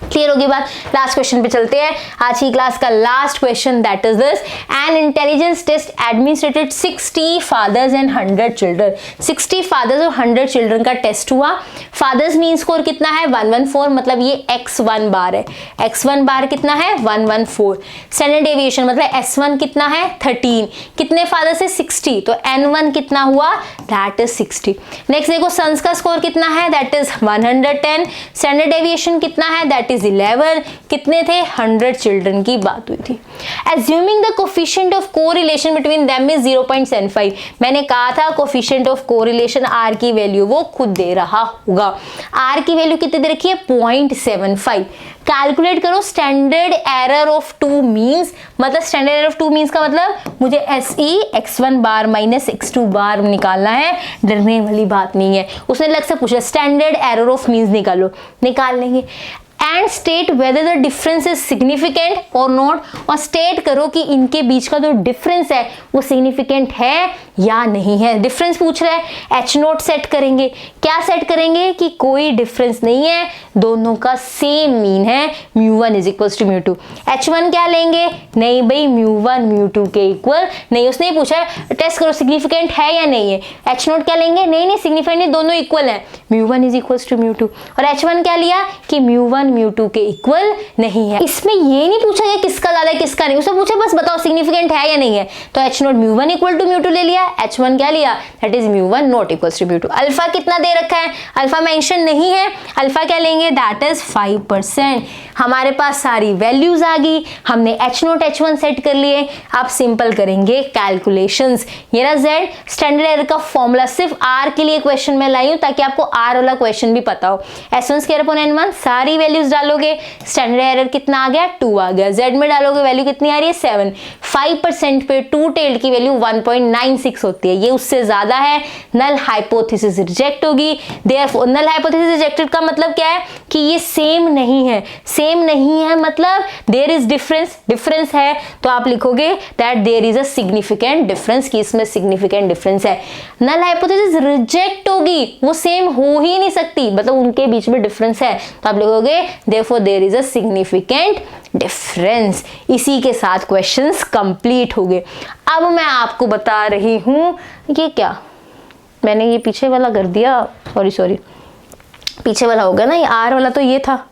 Clear होगी बात? लास्ट क्वेश्चन पे चलते हैं। आज की क्लास का last question that is this, an intelligence test administered 60 fathers and 100 children. 60 fathers और 100 चिल्ड्रन का टेस्ट हुआ। फादर्स मीन स्कोर कितना है? 114, मतलब ये x1 बार है। x1 बार कितना है? 114। स्टैंडर्ड डेविएशन मतलब s1 कितना है? 13। कितने फादर से? 60, तो n1 कितना हुआ? That is 60। नेक्स्ट देखो सन्स का स्कोर कितना है? That is 110। स्टैंडर्ड डेविएशन कितना है? That is 11। कितने थे? 100 चिल्ड्रन की बात हुई थी। Assuming the coefficient of correlation between them is 0.75, मैंने कहा था coefficient of correlation R की वैल्यू वो खुद दे रहा होगा। R की वैल्यू कितनी दे रखी है? 0.75। कैलकुलेट करो standard error of two means, मतलब standard error of two means का मतलब मुझे SE x1 bar minus x2 बार निकालना है, डरने वाली बात नहीं है। उसने अलग से पूछा स्टैंडर्ड एरर ऑफ मीन्स निकालो, निकाल लेंगे। And state whether the difference is significant और नॉट, और स्टेट करो कि इनके बीच का जो डिफरेंस है वो सिग्निफिकेंट है या नहीं है। डिफरेंस पूछ रहा है, H0 सेट करेंगे। क्या सेट करेंगे? कि कोई डिफरेंस नहीं है, दोनों का सेम मीन है, μ1 इज इक्वल टू μ2। H1 क्या लेंगे? नहीं भाई μ1 μ2 के इक्वल नहीं, उसने पूछा टेस्ट करो सिग्निफिकेंट है या नहीं है। H0 क्या लेंगे? नहीं नहीं सिग्निफिकेंट नहीं, दोनों इक्वल है, μ1 इज इक्वल टू μ2। और H1 क्या लिया? कि μ1 μ2 के इक्वल नहीं है। इसमें ये नहीं पूछा गया किसका ज्यादा है किसका नहीं, उसने पूछा बस बताओ सिग्निफिकेंट है या नहीं है। तो H0 μ1 इक्वल टू μ2 ले लिया, H1 क्या लिया? That is μ1 not equal to μ2। Alpha कितना दे रखा है? अल्फा मेंशन नहीं है, अल्फा क्या लेंगे? That is 5%। हमारे पास सारी वैल्यूज आ गई, हमने H0 H1 सेट कर लिए। आप सिंपल करेंगे कैलकुलेशंस। ये रहा Z, स्टैंडर्ड एरर का फॉर्मूला सिर्फ R के लिए क्वेश्चन में लाई हूं ताकि आपको R वाला क्वेश्चन भी पता हो। S1 स्क्वायर अपॉन N1 सारी वैल्यू वैल्यूज डालोगे, स्टैंडर्ड एरर कितना आ गया 2 आ गया। Z में डालोगे वैल्यू कितनी आ रही है 7। 5% पे टू टेल्ड की वैल्यू 1.96 होती है, ये उससे ज्यादा है, नल हाइपोथेसिस रिजेक्ट होगी। देयरफॉर नल हाइपोथेसिस रिजेक्टेड का मतलब क्या है कि ये सेम नहीं है। सेम नहीं है मतलब देयर इज डिफरेंस है, तो आप लिखोगे that there is a significant difference, कि इसमें सिग्निफिकेंट डिफरेंस है। नल हाइपोथेसिस रिजेक्ट होगी, वो सेम हो ही नहीं सकती, मतलब उनके बीच में डिफरेंस है, तो आप लिखोगे therefore there is a significant difference. इसी के साथ क्वेश्चंस कंप्लीट हो गए। अब मैं आपको बता रही हूं, ये क्या मैंने ये पीछे वाला कर दिया, सॉरी पीछे वाला होगा ना, ये आर वाला तो ये था,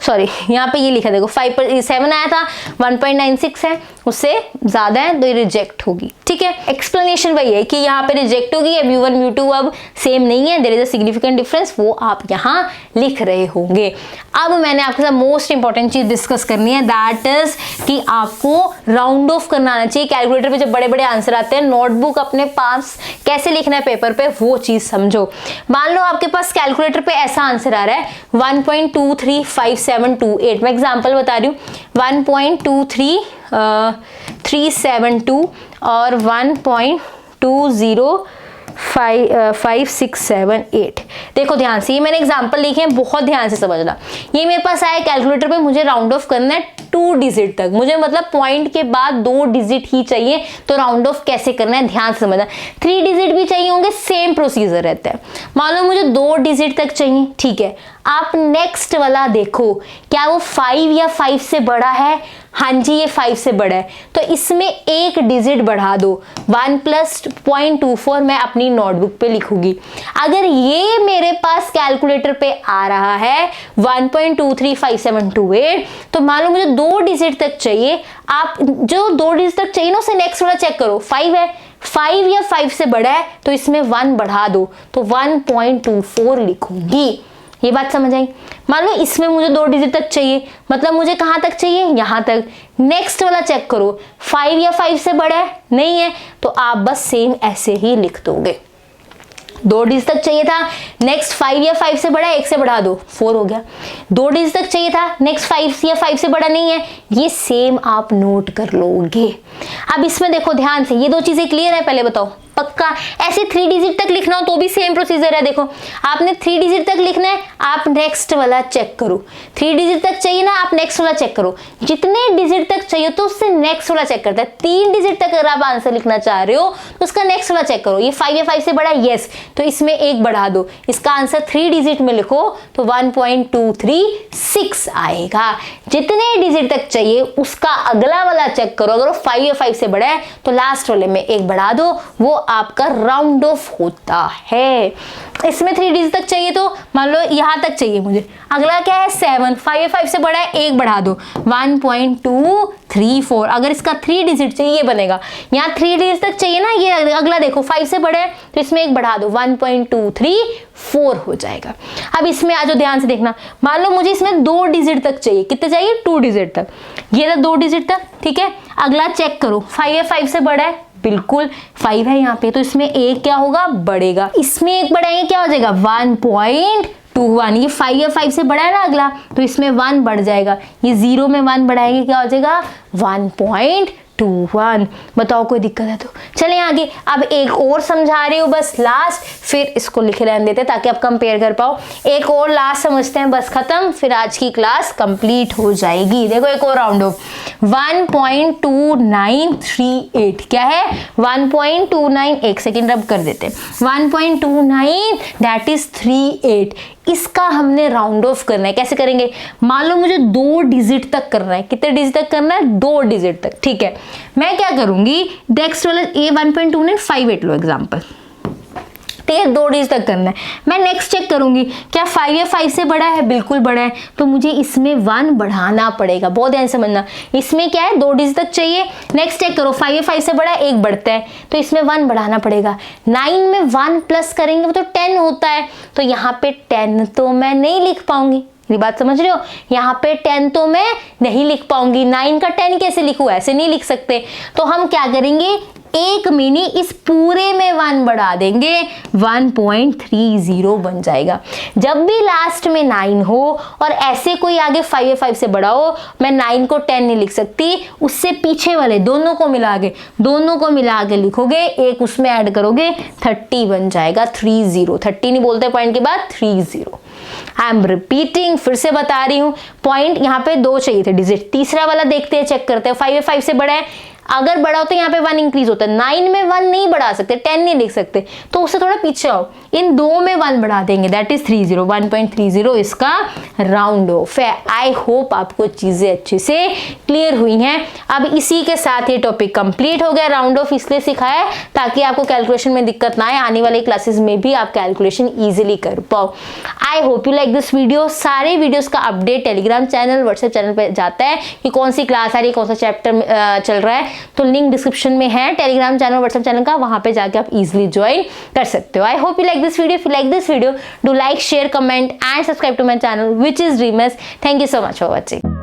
सॉरी यहाँ पे ये लिखा देखो 7 आया था, 1.96 है, उससे ज्यादा है तो ये रिजेक्ट होगी। ठीक है, एक्सप्लेनेशन वही है कि यहाँ पे रिजेक्ट होगी, अब U1 U2 अब सेम नहीं है, there is a significant difference, वो आप यहाँ लिख रहे होंगे। अब मैंने आपके साथ मोस्ट इंपॉर्टेंट चीज डिस्कस करनी है, दैट इज कि आपको राउंड ऑफ करना आना चाहिए। कैलकुलेटर पे जब बड़े बड़े आंसर आते हैं, नोटबुक अपने पास कैसे लिखना है पेपर पे, वो चीज समझो। मान लो आपके पास कैलकुलेटर पे ऐसा आंसर आ रहा है 1.23578, मैं एग्जाम्पल बता रही हूँ, 1.23372 और 1.2055678। देखो ध्यान से, ये मैंने एग्जांपल लिखे हैं, बहुत ध्यान से समझना। ये मेरे पास आया कैलकुलेटर पे, मुझे राउंड ऑफ करना है 2 डिजिट तक, मुझे मतलब पॉइंट के बाद 2 डिजिट ही चाहिए, तो राउंड ऑफ कैसे करना है ध्यान से समझना। 3 डिजिट भी चाहिए होंगे, सेम प्रोसीजर रहता है। मान लो मुझे 2 डिजिट तक चाहिए, ठीक है, आप नेक्स्ट वाला देखो, क्या वो 5 या 5 से बड़ा है? हाँ जी, ये 5 से बड़ा है, तो इसमें 1 डिजिट बढ़ा दो, 1 + 0.24 मैं अपनी नोटबुक पे लिखूंगी। अगर ये मेरे पास कैलकुलेटर पे आ रहा है 1.235728, तो मान लो मुझे 2 डिजिट तक चाहिए, आप जो 2 डिजिट तक चाहिए ना, उसे नेक्स्ट वाला चेक करो, 5 है, 5 या 5 से बड़ा है, तो इसमें 1 बढ़ा दो, तो 1.24 लिखूंगी। ये बात समझ आई? मान लो इसमें मुझे 2 डिजिट तक चाहिए, मतलब मुझे कहां तक चाहिए? यहां तक। नेक्स्ट वाला चेक करो, 5 या 5 से बड़ा है? नहीं है, तो आप बस सेम ऐसे ही लिख दोगे। 2 डिजिट तक चाहिए था, नेक्स्ट 5 या 5 से बड़ा है, 1 से बढ़ा दो, 4 हो गया। 2 डिजिट तक चाहिए था, नेक्स्ट 5 या 5 से बड़ा नहीं है, ये सेम आप नोट कर लोगे। अब इसमें देखो ध्यान से, ये 2 चीजें क्लियर है? पहले बताओ पक्का? ऐसे 3 डिजिट तक लिखना हो तो भी सेम प्रोसीजर है। देखो आपने 3 डिजिट तक लिखना है, आप नेक्स्ट वाला चेक करो। 3 डिजिट तक चाहिए ना, आप नेक्स्ट वाला चेक करो। जितने डिजिट तक चाहिए तो उससे नेक्स्ट वाला चेक करता है। 3 डिजिट तक अगर आप आंसर लिखना चाह रहे हो तो उसका नेक्स्ट वाला चेक करो। ये 5 या 5 से बड़ा है, यस, तो इसमें 1 बढ़ा दो। इसका आंसर 3 डिजिट में लिखो तो 1.236 आएगा। जितने डिजिट तक चाहिए उसका अगला वाला चेक करो, अगर वो 5 या 5 से बड़ा है तो लास्ट वाले में 1 बढ़ा दो, वो आपका राउंड ऑफ होता है। इसमें 3 डिजिट तक चाहिए तो मान लो यहां तक चाहिए मुझे, अगला क्या है 7, 5 या 5 से बड़ा है, 1 बढ़ा दो, 1.234। अगर इसका 3 डिजिट चाहिए, ये बनेगा। यहाँ 3 डिजिट तक चाहिए ना, ये अगला देखो 5 से बड़ा है तो इसमें 1 बढ़ा दो, 1.234 हो जाएगा। अब इसमें आ जाओ, ध्यान से देखना। मान लो मुझे इसमें 2 डिजिट तक चाहिए, कितने चाहिए? 2 डिजिट तक। ये था 2 डिजिट तक, ठीक है। अगला चेक करो, 5 या 5 से बड़ा है, बिल्कुल 5 है यहाँ पे, तो इसमें 1 क्या होगा? बढ़ेगा। इसमें 1 बढ़ाएंगे, क्या हो जाएगा? 1.21। ये 5 या 5 से बड़ा है ना अगला, तो इसमें 1 बढ़ जाएगा। ये 0 में 1 बढ़ाएंगे, क्या हो जाएगा? 1.21। बताओ कोई दिक्कत है तो? चलें आगे। अब एक और समझा रही हूँ बस लास्ट, फिर इसको लिखे रहने देते ताकि आप कंपेयर कर पाओ। एक और लास्ट समझते हैं, बस खत्म, फिर आज की क्लास कंप्लीट हो जाएगी। देखो एक और राउंड ऑफ 1.2938 क्या है? 1.29, एक सेकेंड रब कर देते हैं, 1.29 दैट इज 38। इसका हमने राउंड ऑफ करना है। कैसे करेंगे? मान लो मुझे 2 डिजिट तक करना है। कितने डिजिट तक करना है? 2 डिजिट तक, ठीक है। मैं क्या करूंगी, नेक्स्ट वाला ये 1.2958 लो एग्जांपल, ठीक है, 2 डिजिट तक करना है। मैं नेक्स्ट चेक करूंगी, क्या 5 या 5 से बड़ा है? बिल्कुल बड़ा है, तो मुझे इसमें 1 बढ़ाना पड़ेगा। बहुत ध्यान समझना, इसमें क्या है? 2 डिजिट तक चाहिए। नेक्स्ट चेक करो, 5 या 5 से बड़ा है, 1 बढ़ता है, तो इसमें 1 बढ़ाना पड़ेगा। 9 में 1 प्लस करेंगे वो तो 10 होता है, तो यहाँ पे 10 तो मैं नहीं लिख पाऊंगी। ये बात समझ रहे हो? यहाँ पे 10 तो मैं नहीं लिख पाऊंगी। 9 का 10 कैसे लिखूं? ऐसे नहीं लिख सकते। तो हम क्या करेंगे, एक मिनी इस पूरे में 1 बढ़ा देंगे 1.30 बन जाएगा। जब भी लास्ट में 9 हो और ऐसे कोई आगे 5 या 5 से बड़ा हो, मैं 9 को 10 नहीं लिख सकती, उससे पीछे वाले दोनों को मिला के लिखोगे, एक उसमें ऐड करोगे 30 बन जाएगा। 30 नहीं बोलते पॉइंट के बाद 30। आई एम रिपीटिंग, फिर से बता रही हूं, पॉइंट यहाँ पे 2 चाहिए थे डिजिट, तीसरा वाला देखते हैं, चेक करते हैं। 5 या 5 से बड़ा है, अगर बड़ा हो तो यहाँ पे 1 इंक्रीज होता है। 9 में 1 नहीं बढ़ा सकते, 10 नहीं लिख सकते, तो उससे थोड़ा पीछे आओ, इन 2 में 1 बढ़ा देंगे, दैट इज 30, 1.30 इसका राउंड ऑफ है। आई होप आपको चीजें अच्छे से क्लियर हुई हैं। अब इसी के साथ ये टॉपिक कंप्लीट हो गया। राउंड ऑफ इसलिए सिखाया है ताकि आपको कैलकुलेशन में दिक्कत ना आए, आने वाले क्लासेस में भी आप कैलकुलेशन इजिली कर पाओ। आई hope you like this video. सारे वीडियोस का update Telegram channel, WhatsApp channel पे जाता है कि कौन सी क्लास आ रही है, कौन सा चैप्टर चल रहा है, तो लिंक डिस्क्रिप्शन में है टेलीग्राम चैनल, व्हाट्सएप चैनल का, वहां पे जाके आप इजीली ज्वाइन कर सकते हो। I hope you like this video. If you like this video, do like, share, comment and subscribe to my channel which is dreamers. Thank you so much for watching.